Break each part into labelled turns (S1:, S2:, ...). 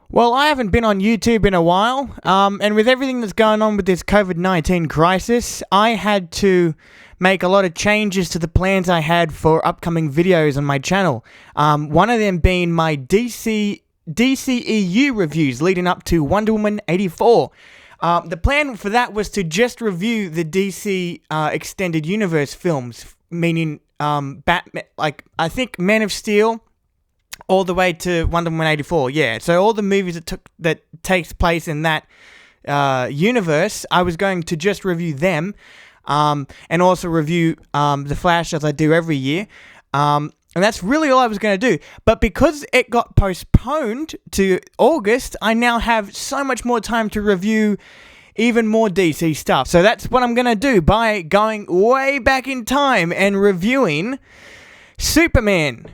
S1: Well, I haven't been on YouTube in a while, and with everything that's going on with this COVID-19 crisis, I had to make a lot of changes to the plans I had for upcoming videos on my channel. One of them being my DCEU reviews leading up to Wonder Woman 84. The plan for that was to just review the DC Extended Universe films, meaning Batman, like I think Man of Steel, all the way to Wonder Woman 84. Yeah, so all the movies that takes place in that universe, I was going to just review them, and also review The Flash as I do every year. And that's really all I was going to do. But because it got postponed to August, I now have so much more time to review even more DC stuff. So that's what I'm going to do by going way back in time and reviewing Superman.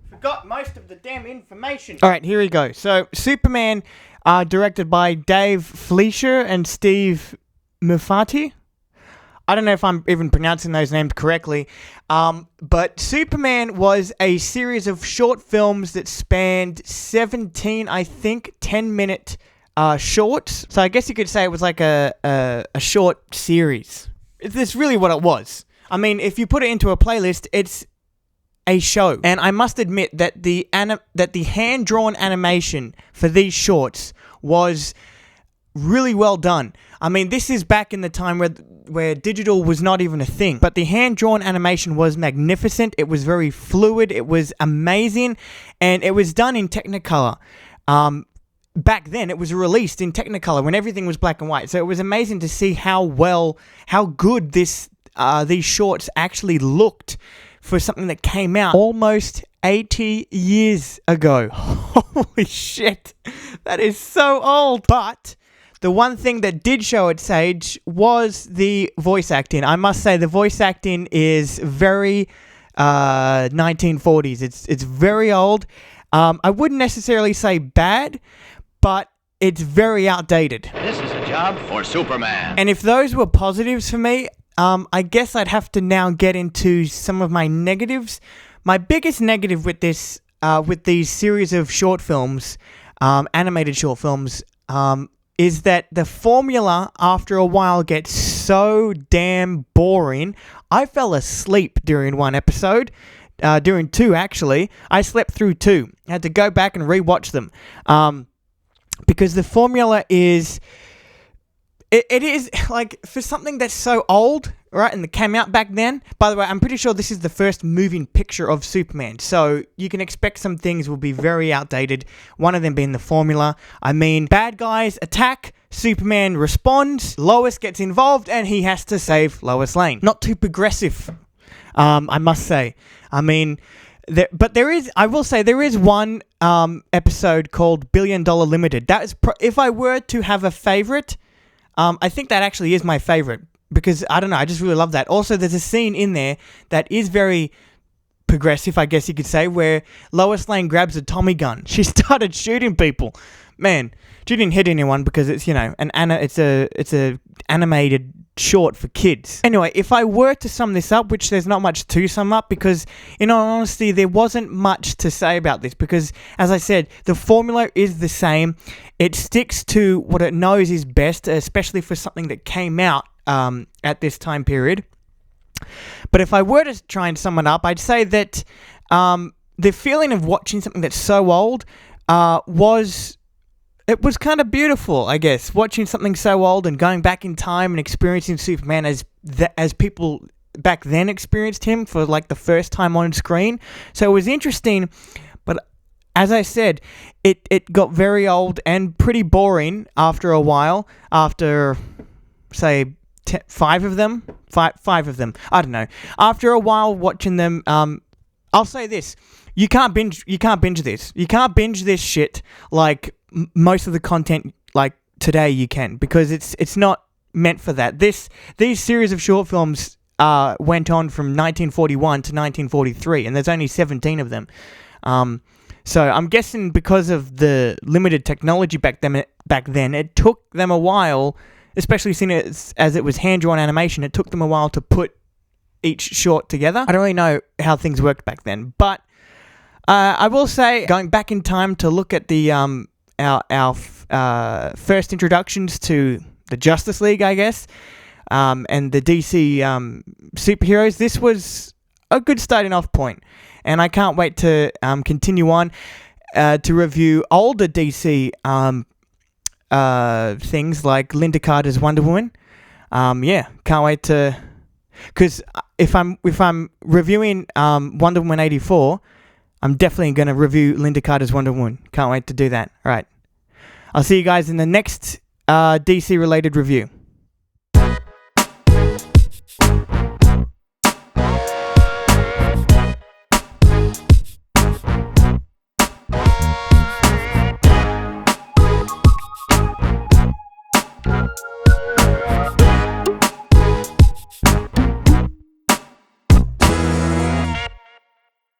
S1: Forgot most of the damn information. Alright, here we go. So, Superman, directed by Dave Fleischer and Steve Muffati. I don't know if I'm even pronouncing those names correctly. But Superman was a series of short films that spanned 17, I think, 10-minute shorts. So I guess you could say it was like a short series. It's really what it was. I mean, if you put it into a playlist, it's a show. And I must admit that the hand-drawn animation for these shorts was really well done. I mean, this is back in the time where digital was not even a thing. But the hand-drawn animation was magnificent. It was very fluid. It was amazing. And it was done in Technicolor. Back then, it was released in Technicolor when everything was black and white. So it was amazing to see how good these shorts actually looked for something that came out almost 80 years ago. Holy shit. That is so old. But the one thing that did show its age was the voice acting. I must say the voice acting is very 1940s. It's very old. I wouldn't necessarily say bad, but it's very outdated.
S2: This is a job for Superman.
S1: And if those were positives for me, I guess I'd have to now get into some of my negatives. My biggest negative with this, with these series of short films, animated short films, is that the formula after a while gets so damn boring. I fell asleep during one episode, during two actually. I slept through two. I had to go back and rewatch them, because the formula is. It is, like, for something that's so old, right, and that came out back then. By the way, I'm pretty sure this is the first moving picture of Superman, so you can expect some things will be very outdated, one of them being the formula. I mean, bad guys attack, Superman responds, Lois gets involved, and he has to save Lois Lane. Not too progressive, I must say. I mean, I will say, there is one episode called $1 Billion Limited. That is, if I were to have a favorite, I think that actually is my favorite, because, I don't know, I just really love that. Also, there's a scene in there that is very progressive, I guess you could say, where Lois Lane grabs a Tommy gun. She started shooting people. Man, she didn't hit anyone because it's, you know, it's a animated short for kids. Anyway, if I were to sum this up, which there's not much to sum up, because in all honesty, there wasn't much to say about this, because as I said, the formula is the same. It sticks to what it knows is best, especially for something that came out at this time period. But if I were to try and sum it up, I'd say that the feeling of watching something that's so old was kind of beautiful, I guess, watching something so old and going back in time and experiencing Superman as people back then experienced him for like the first time on screen. So it was interesting, but as I said, it got very old and pretty boring after a while. After, say, five of them. I don't know. After a while watching them, I'll say this: you can't binge this. You can't binge this shit like most of the content like today you can, because it's not meant for that. These series of short films went on from 1941 to 1943, and there's only 17 of them. So I'm guessing because of the limited technology back then, it took them a while, especially seeing it as it was hand-drawn animation, it took them a while to put each short together. I don't really know how things worked back then, but I will say, going back in time to look at the first introductions to the Justice League, I guess, and the DC superheroes. This was a good starting off point, and I can't wait to continue on to review older DC things like Linda Carter's Wonder Woman. Can't wait to, because if I'm reviewing Wonder Woman 84, I'm definitely going to review Linda Carter's Wonder Woman. Can't wait to do that. All right, I'll see you guys in the next DC related review.